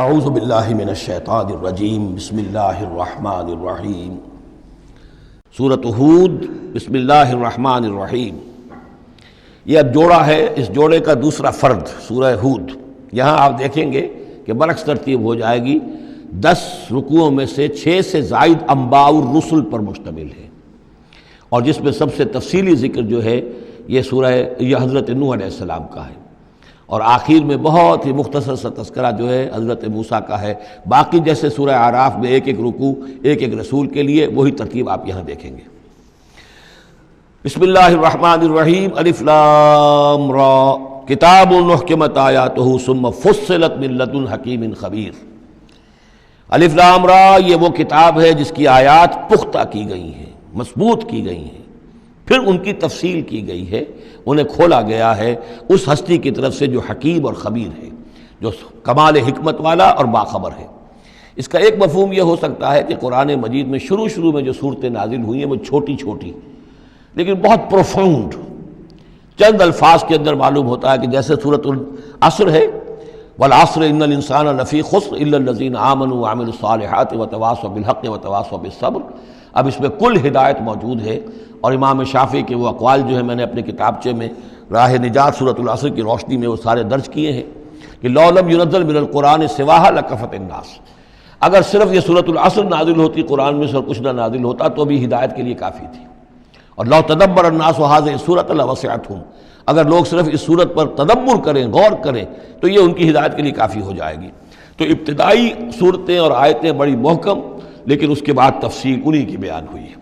اعوذ باللہ من الشیطان الرجیم بسم اللہ الرحمن الرحیم سورۃ ہود بسم اللہ الرحمن الرحیم۔ یہ اب جوڑا ہے، اس جوڑے کا دوسرا فرد سورہ ہود۔ یہاں آپ دیکھیں گے کہ برعکس ترتیب ہو جائے گی، 10 رکوعوں میں سے 6 سے زائد انباء الرسل پر مشتمل ہے، اور جس میں سب سے تفصیلی ذکر جو ہے یہ حضرت نوح علیہ السلام کا ہے، اور آخر میں بہت ہی مختصر سا تذکرہ جو ہے حضرت موسیٰ کا ہے۔ باقی جیسے سورہ اعراف میں ایک ایک رکوع ایک ایک رسول کے لیے، وہی ترتیب آپ یہاں دیکھیں گے۔ بسم اللہ الرحمن الرحیم۔ الف لام را کتاب محکمت آیاتہ ثم فصلت من لدن حکیم خبیر۔ الف لام را، یہ وہ کتاب ہے جس کی آیات پختہ کی گئی ہیں، مضبوط کی گئی ہیں، پھر ان کی تفصیل کی گئی ہے، انہیں کھولا گیا ہے اس ہستی کی طرف سے جو حکیم اور خبیر ہے، جو کمال حکمت والا اور باخبر ہے۔ اس کا ایک مفہوم یہ ہو سکتا ہے کہ قرآن مجید میں شروع میں جو صورتیں نازل ہوئی ہیں وہ چھوٹی چھوٹی لیکن بہت پروفاؤنڈ، چند الفاظ کے اندر معلوم ہوتا ہے کہ جیسے سورۃ العصر ہے، والعصر ان الانسان لفی خسر الا الذین آمنوا وعملوا الصالحات وتواصوا بالحق وتواصوا بالصبر۔ اب اس میں کل ہدایت موجود ہے، اور امام شافعی کے وہ اقوال جو ہیں میں نے اپنے کتابچے میں راہ نجات سورۃ العصر کی روشنی میں وہ سارے درج کیے ہیں کہ لو لم ينزل من القرآن سواها لکفت الناس، اگر صرف یہ سورۃ العصر نازل ہوتی قرآن میں سے اور کچھ نہ نازل ہوتا تو بھی ہدایت کے لیے کافی تھی۔ اور لو تدبر الناس هذه السورۃ لوسعتهم، اگر لوگ صرف اس صورت پر تدبر کریں، غور کریں، تو یہ ان کی ہدایت کے لیے کافی ہو جائے گی۔ تو ابتدائی صورتیں اور آیتیں بڑی محکم، لیکن اس کے بعد تفصیل انہی کی بیان ہوئی ہے۔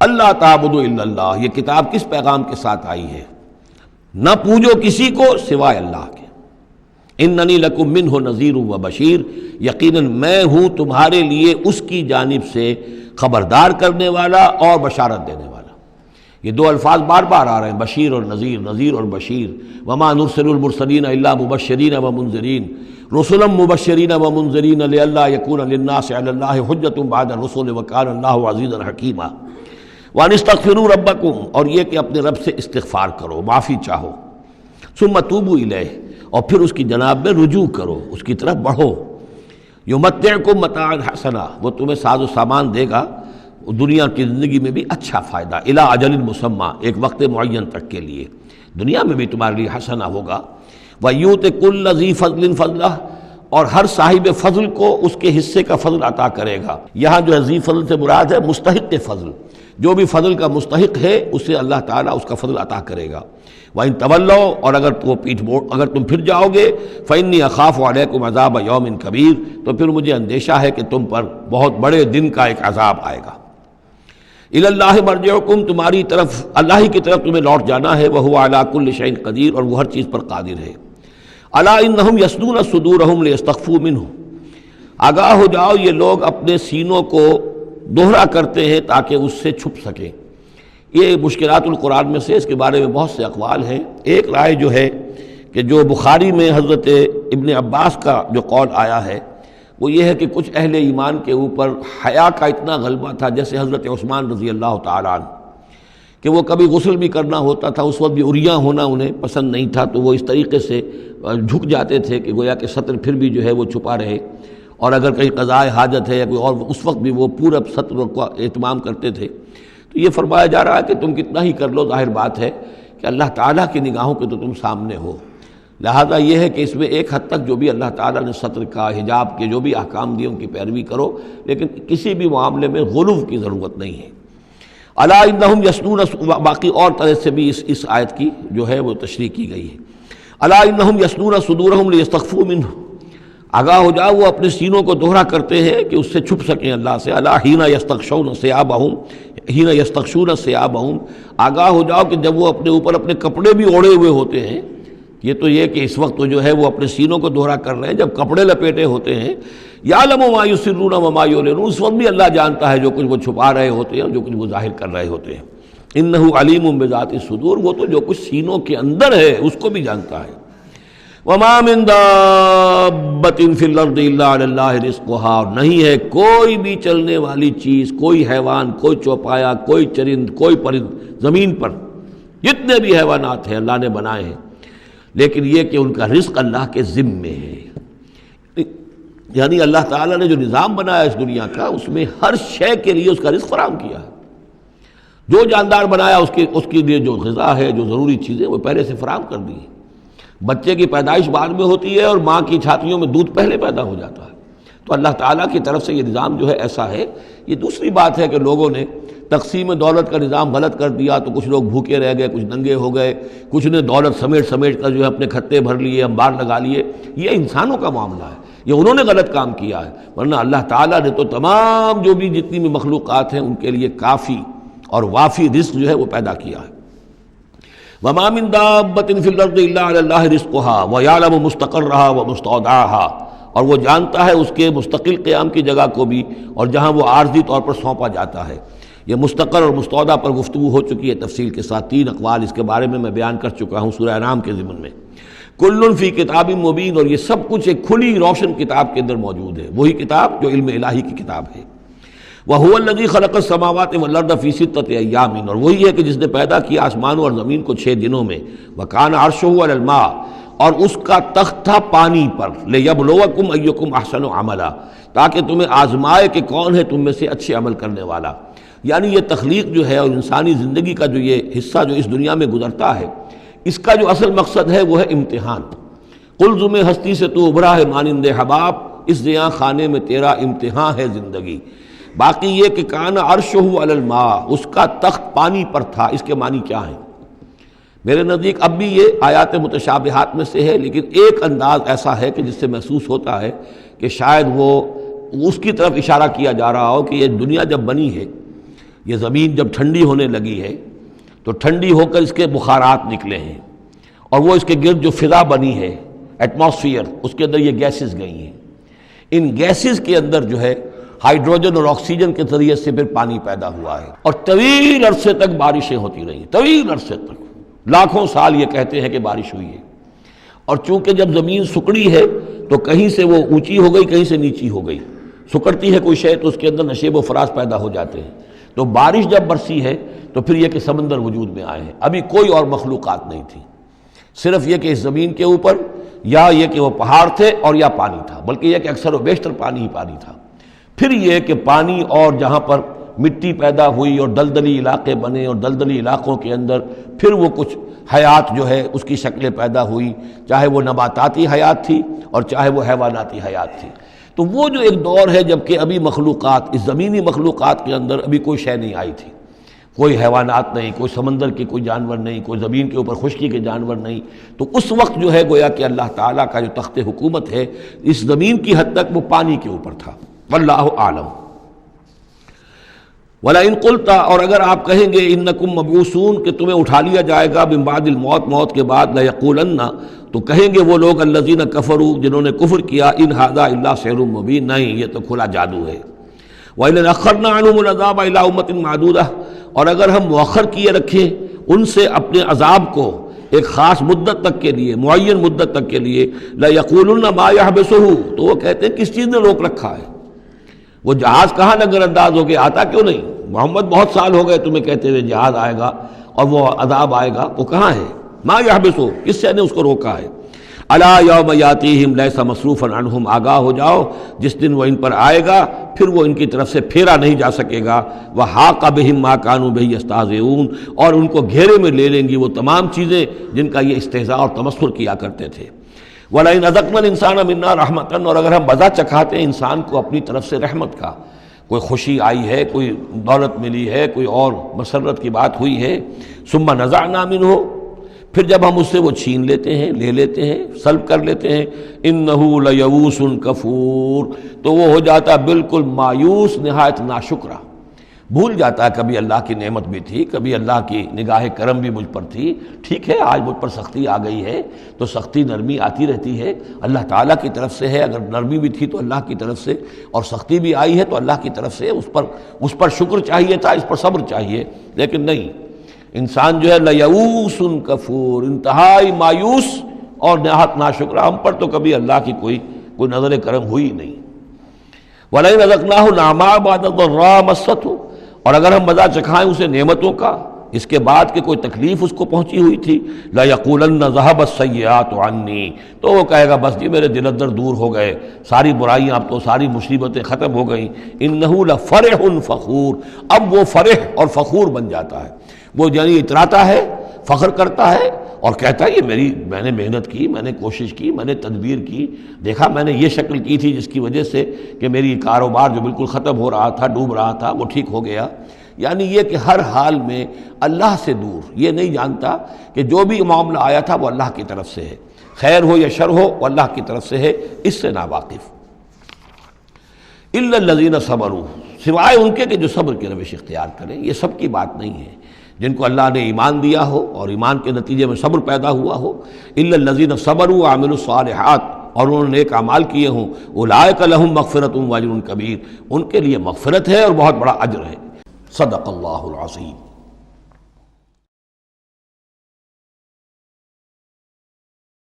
اللہ تعبدوا الا اللہ، یہ کتاب کس پیغام کے ساتھ آئی ہے؟ نہ پوجو کسی کو سوائے اللہ کے۔ اننی لکم منہ نذیر و بشیر، یقیناً میں ہوں تمہارے لیے اس کی جانب سے خبردار کرنے والا اور بشارت دینے والا۔ یہ دو الفاظ بار بار آ رہے ہیں، بشیر اور نذیر، نذیر اور بشیر۔ وما نرسل المرسلین الا مبشرین ومنذرین، رسلا مبشرین ومنذرین لئلا یکون للناس علی اللہ حجۃ بعد الرسل وکان اللہ عزیزا حکیما۔ وان استغفروا ربکم، اور یہ کہ اپنے رب سے استغفار کرو، معافی چاہو۔ ثم توبوا الیہ، اور پھر اس کی جناب میں رجوع کرو، اس کی طرف بڑھو۔ یمتعکم متاعا حسنا، وہ تمہیں ساز و سامان دے گا دنیا کی زندگی میں بھی اچھا فائدہ، الی اجل مسمی، ایک وقت معین تک کے لیے، دنیا میں بھی تمہارے لیے حسنہ ہوگا۔ ویؤت کل ذی فضل فضلہ، اور ہر صاحب فضل کو اس کے حصے کا فضل عطا کرے گا۔ یہاں جو ہے ذی فضل سے مراد ہے مستحق فضل، جو بھی فضل کا مستحق ہے اسے اللہ تعالیٰ اس کا فضل عطا کرے گا۔ وَإِن تَوَلَّوْا، اور اگر تم پھر جاؤ گے، فَإِنِّي أَخَافُ عَلَيْكُمْ عَذَابَ يَوْمٍ كَبِيرٍ، تو پھر مجھے اندیشہ ہے کہ تم پر بہت بڑے دن کا ایک عذاب آئے گا۔ إِلَى اللَّهِ مَرْجِعُكُمْ، تمہاری طرف اللہ ہی کی طرف تمہیں لوٹ جانا ہے، وَهُوَ عَلَىٰ كُلِّ شَيْءٍ قَدِيرٌ، اور وہ ہر چیز پر قادر ہے۔ أَلَا إِنَّهُمْ يَثْنُونَ صُدُورَهُمْ لِيَسْتَخْفُوا مِنْهُ، آگاہ ہو جاؤ یہ لوگ اپنے سینوں کو دوہرا کرتے ہیں تاکہ اس سے چھپ سکیں۔ یہ مشکلات القرآن میں سے، اس کے بارے میں بہت سے اقوال ہیں۔ ایک رائے جو ہے کہ جو بخاری میں حضرت ابن عباس کا جو قول آیا ہے وہ یہ ہے کہ کچھ اہل ایمان کے اوپر حیا کا اتنا غلبہ تھا، جیسے حضرت عثمان رضی اللہ تعالیٰ عنہ، کہ وہ کبھی غسل بھی کرنا ہوتا تھا، اس وقت بھی عریاں ہونا انہیں پسند نہیں تھا، تو وہ اس طریقے سے جھک جاتے تھے کہ گویا کہ سطر پھر بھی جو ہے وہ چھپا رہے، اور اگر کہیں قضاء حاجت ہے یا کوئی اور، اس وقت بھی وہ پورا سطر کا اہتمام کرتے تھے۔ تو یہ فرمایا جا رہا ہے کہ تم کتنا ہی کر لو، ظاہر بات ہے کہ اللہ تعالیٰ کی نگاہوں کے تو تم سامنے ہو، لہذا یہ ہے کہ اس میں ایک حد تک جو بھی اللہ تعالیٰ نے سطر کا، حجاب کے جو بھی احکام دیے ان کی پیروی کرو، لیکن کسی بھی معاملے میں غلو کی ضرورت نہیں ہے۔ الا انہم یثنون، باقی اور طرح سے بھی اس آیت کی جو ہے وہ تشریح کی گئی ہے۔ الا انہم یثنون صدورہم لیستخفوا منہ، آگاہ ہو جاؤ وہ اپنے سینوں کو دوہرا کرتے ہیں کہ اس سے چھپ سکیں اللہ سے۔ الا حین یستغشون ثیابہم، حین یستغشون ثیابہم، آگاہ ہو جاؤ کہ جب وہ اپنے اوپر اپنے کپڑے بھی اوڑھے ہوئے ہوتے ہیں، یہ تو یہ کہ اس وقت تو جو ہے وہ اپنے سینوں کو دوہرا کر رہے ہیں، جب کپڑے لپیٹے ہوتے ہیں، یعلم ما یسرون وما یعلنون، اس وقت بھی اللہ جانتا ہے جو کچھ وہ چھپا رہے ہوتے ہیں اور جو کچھ وہ ظاہر کر رہے ہوتے ہیں۔ انہ علیم بذات الصدور، وہ تو جو کچھ سینوں کے اندر ہے اس کو بھی جانتا ہے۔ وما من دابۃ فی الارض الا علی اللہ رزقها، اور نہیں ہے کوئی بھی چلنے والی چیز، کوئی حیوان، کوئی چوپایا، کوئی چرند، کوئی پرند، زمین پر جتنے بھی حیوانات ہیں اللہ نے بنائے ہیں، لیکن یہ کہ ان کا رزق اللہ کے ذمے ہے۔ یعنی اللہ تعالیٰ نے جو نظام بنایا اس دنیا کا، اس میں ہر شے کے لیے اس کا رزق فراہم کیا ہے. جو جاندار بنایا اس کے لیے جو غذا ہے، جو ضروری چیزیں وہ پہلے سے فراہم کر دی ہیں. بچے کی پیدائش بعد میں ہوتی ہے اور ماں کی چھاتیوں میں دودھ پہلے پیدا ہو جاتا ہے. تو اللہ تعالیٰ کی طرف سے یہ نظام جو ہے ایسا ہے. یہ دوسری بات ہے کہ لوگوں نے تقسیم دولت کا نظام غلط کر دیا تو کچھ لوگ بھوکے رہ گئے، کچھ ننگے ہو گئے، کچھ نے دولت سمیٹ کر جو ہے اپنے کھتے بھر لیے، انبار لگا لیے. یہ انسانوں کا معاملہ ہے، یہ انہوں نے غلط کام کیا ہے. ورنہ اللہ تعالیٰ نے تو تمام جو بھی جتنی بھی مخلوقات ہیں ان کے لیے کافی اور وافی رزق جو ہے وہ پیدا کیا ہے. وما من دابۃ فی الارض الا علی اللہ رزقها ویعلم مستقرها ومستودعها، اور وہ جانتا ہے اس کے مستقل قیام کی جگہ کو بھی اور جہاں وہ عارضی طور پر سونپا جاتا ہے. یہ مستقر اور مستودع پر گفتگو ہو چکی ہے تفصیل کے ساتھ. 3 اقوال اس کے بارے میں بیان کر چکا ہوں سورہ انعام کے ضمن میں. کل فی کتاب مبین، اور یہ سب کچھ ایک کھلی روشن کتاب کے اندر موجود ہے، وہی کتاب جو علم الہی کی کتاب ہے. وَهُوَ الَّذِي خَلَقَ السَّمَاوَاتِ وَالْأَرْضَ فِي سِتَّةِ أَيَّامٍ، اور وہی ہے کہ جس نے پیدا کیا آسمانوں اور زمین کو 6 دنوں میں. وَكَانَ عَرْشُهُ عَلَى الْمَاءِ، اور اس کا تخت تھا پانی پر. لِيَبْلُوَكُمْ أَيُّكُمْ أَحْسَنُ عَمَلًا، تاکہ تمہیں آزمائے کہ کون ہے تم میں سے اچھے عمل کرنے والا. یعنی یہ تخلیق جو ہے اور انسانی زندگی کا جو یہ حصہ جو اس دنیا میں گزرتا ہے، اس کا جو اصل مقصد ہے وہ ہے امتحان. قلزم ہستی سے تو ابھرا ہے مانند حباب، اس زیاں خانے میں تیرا امتحان ہے زندگی. باقی یہ کہ کان عرشہ علی الماء، اس کا تخت پانی پر تھا. اس کے معنی کیا ہیں؟ میرے نزدیک اب بھی یہ آیات متشابہات میں سے ہے، لیکن ایک انداز ایسا ہے کہ جس سے محسوس ہوتا ہے کہ شاید وہ اس کی طرف اشارہ کیا جا رہا ہو کہ یہ دنیا جب بنی ہے، یہ زمین جب ٹھنڈی ہونے لگی ہے تو ٹھنڈی ہو کر اس کے بخارات نکلے ہیں، اور وہ اس کے گرد جو فضا بنی ہے، ایٹماسفیئر، اس کے اندر یہ گیسز گئی ہیں. ان گیسز کے اندر جو ہے ہائیڈروجن اور آکسیجن کے ذریعے سے پھر پانی پیدا ہوا ہے، اور طویل عرصے تک بارشیں ہوتی رہیں. طویل عرصے تک، لاکھوں سال یہ کہتے ہیں کہ بارش ہوئی ہے. اور چونکہ جب زمین سکڑی ہے تو کہیں سے وہ اونچی ہو گئی، کہیں سے نیچی ہو گئی. سکڑتی ہے کوئی شے تو اس کے اندر نشیب و فراز پیدا ہو جاتے ہیں. تو بارش جب برسی ہے تو پھر یہ کہ سمندر وجود میں آئے ہیں. ابھی کوئی اور مخلوقات نہیں تھی، صرف یہ کہ اس زمین کے اوپر یا یہ کہ وہ پہاڑ تھے اور یا پانی تھا، بلکہ یہ کہ اکثر و بیشتر پانی ہی پانی تھا. پھر یہ کہ پانی اور جہاں پر مٹی پیدا ہوئی اور دلدلی علاقے بنے، اور دلدلی علاقوں کے اندر پھر وہ کچھ حیات جو ہے اس کی شکلیں پیدا ہوئی، چاہے وہ نباتاتی حیات تھی اور چاہے وہ حیواناتی حیات تھی. تو وہ جو ایک دور ہے جب کہ ابھی مخلوقات، اس زمینی مخلوقات کے اندر ابھی کوئی شے نہیں آئی تھی، کوئی حیوانات نہیں، کوئی سمندر کے کوئی جانور نہیں، کوئی زمین کے اوپر خشکی کے جانور نہیں. تو اس وقت جو ہے گویا کہ اللہ تعالیٰ کا جو تخت حکومت ہے اس زمین کی حد تک وہ پانی کے اوپر تھا. واللہ اعلم. وَلَئِن قُلْتَ، اور اگر آپ کہیں گے انکم مبعوثون، کہ تمہیں اٹھا لیا جائے گا من بعد الموت، موت کے بعد، لَيَقُولَنَّ، تو کہیں گے وہ لوگ الذین کفروا، جنہوں نے کفر کیا، ان ھذا الا سحر مبین، نہیں یہ تو کھلا جادو ہے. وَإِنْ أَخَّرْنَا عَنْهُمُ الْعَذَابَ إِلَىٰ أُمَّةٍ مَّعْدُودَةٍ، اور اگر ہم مؤخر کیے رکھیں ان سے اپنے عذاب کو ایک خاص مدت تک کے لیے، معین مدت تک کے لیے، لَيَقُولُنَّ مَا يَحْبِسُهُ، تو وہ کہتے ہیں کس چیز نے روک رکھا ہے؟ وہ جہاز کہاں نظر انداز ہو گیا، آتا کیوں نہیں؟ محمد بہت سال ہو گئے تمہیں کہتے ہوئے جہاز آئے گا اور وہ عذاب آئے گا، وہ کہاں ہے؟ ما یحبسو، کس سے نے اس کو روکا ہے؟ الا یوم یاتیہم لیس مصروفا عنہم، آگاہ ہو جاؤ جس دن وہ ان پر آئے گا پھر وہ ان کی طرف سے پھیرا نہیں جا سکے گا. وحاق بہم ما کانوا بہ یستہزئون، اور ان کو گھیرے میں لے لیں گی وہ تمام چیزیں جن کا یہ استہزاء اور تمسخر کیا کرتے تھے. وَلَئِنْ أَذَقْنَا الْإِنسَانَ مِنَّا رَحْمَةً، اور اگر ہم مزہ چکھاتے ہیں انسان کو اپنی طرف سے رحمت کا، کوئی خوشی آئی ہے، کوئی دولت ملی ہے، کوئی اور مسرت کی بات ہوئی ہے، ثُمَّ نَزَعْنَا مِنْهُ، پھر جب ہم اس سے وہ چھین لیتے ہیں، لے لیتے ہیں، سلب کر لیتے ہیں، إِنَّهُ لَيَئُوسٌ كَفُورٌ، تو وہ ہو جاتا بالکل مایوس، نہایت ناشکرا، بھول جاتا ہے کبھی اللہ کی نعمت بھی تھی، کبھی اللہ کی نگاہ کرم بھی مجھ پر تھی. ٹھیک ہے آج مجھ پر سختی آ گئی ہے تو سختی نرمی آتی رہتی ہے، اللہ تعالیٰ کی طرف سے ہے. اگر نرمی بھی تھی تو اللہ کی طرف سے، اور سختی بھی آئی ہے تو اللہ کی طرف سے. اس پر شکر چاہیے تھا، اس پر صبر چاہیے، لیکن نہیں. انسان جو ہے لیئوس کفور، انتہائی مایوس اور نہایت ناشکرا. ہم پر تو کبھی اللہ کی کوئی نظر کرم ہوئی نہیں. وَلَئِنْ أَذَقْنَاهُ نَعْمَاءَ بَعْدَ ضَرَّاءَ مَسَّتْهُ، اور اگر ہم مزہ چکھائیں اسے نعمتوں کا اس کے بعد کہ کوئی تکلیف اس کو پہنچی ہوئی تھی، لَيَقُولَنَّ ذَهَبَ السَّيِّئَاتُ عَنِّي، تو وہ کہے گا بس جی میرے دل اندر دور ہو گئے، ساری برائیاں اب تو ساری مصیبتیں ختم ہو گئیں۔ إِنَّهُ لَفَرِحٌ فَخُورٌ، اب وہ فرح اور فخور بن جاتا ہے، وہ یعنی اتراتا ہے، فخر کرتا ہے اور کہتا ہے یہ میں نے محنت کی، میں نے کوشش کی، میں نے تدبیر کی، دیکھا میں نے یہ شکل کی تھی جس کی وجہ سے کہ میری کاروبار جو بالکل ختم ہو رہا تھا، ڈوب رہا تھا، وہ ٹھیک ہو گیا۔ یعنی یہ کہ ہر حال میں اللہ سے دور، یہ نہیں جانتا کہ جو بھی معاملہ آیا تھا وہ اللہ کی طرف سے ہے، خیر ہو یا شر ہو وہ اللہ کی طرف سے ہے، اس سے ناواقف۔ إِلَّا الَّذِينَ صَبَرُوا، سوائے ان کے کہ جو صبر کی روش اختیار کریں، یہ سب کی بات نہیں ہے، جن کو اللہ نے ایمان دیا ہو اور ایمان کے نتیجے میں صبر پیدا ہوا ہو۔ إِلَّا الَّذِينَ صَبَرُوا وَعَمِلُوا الصَّالِحَاتِ، اور انہوں نے نیک اعمال کیے ہوں، أُولَٰئِكَ لَهُم مَغْفِرَةٌ وَأَجْرٌ كَبِيرٌ، ان کے لیے مغفرت ہے اور بہت بڑا اجر ہے۔ صدق اللہ العظیم۔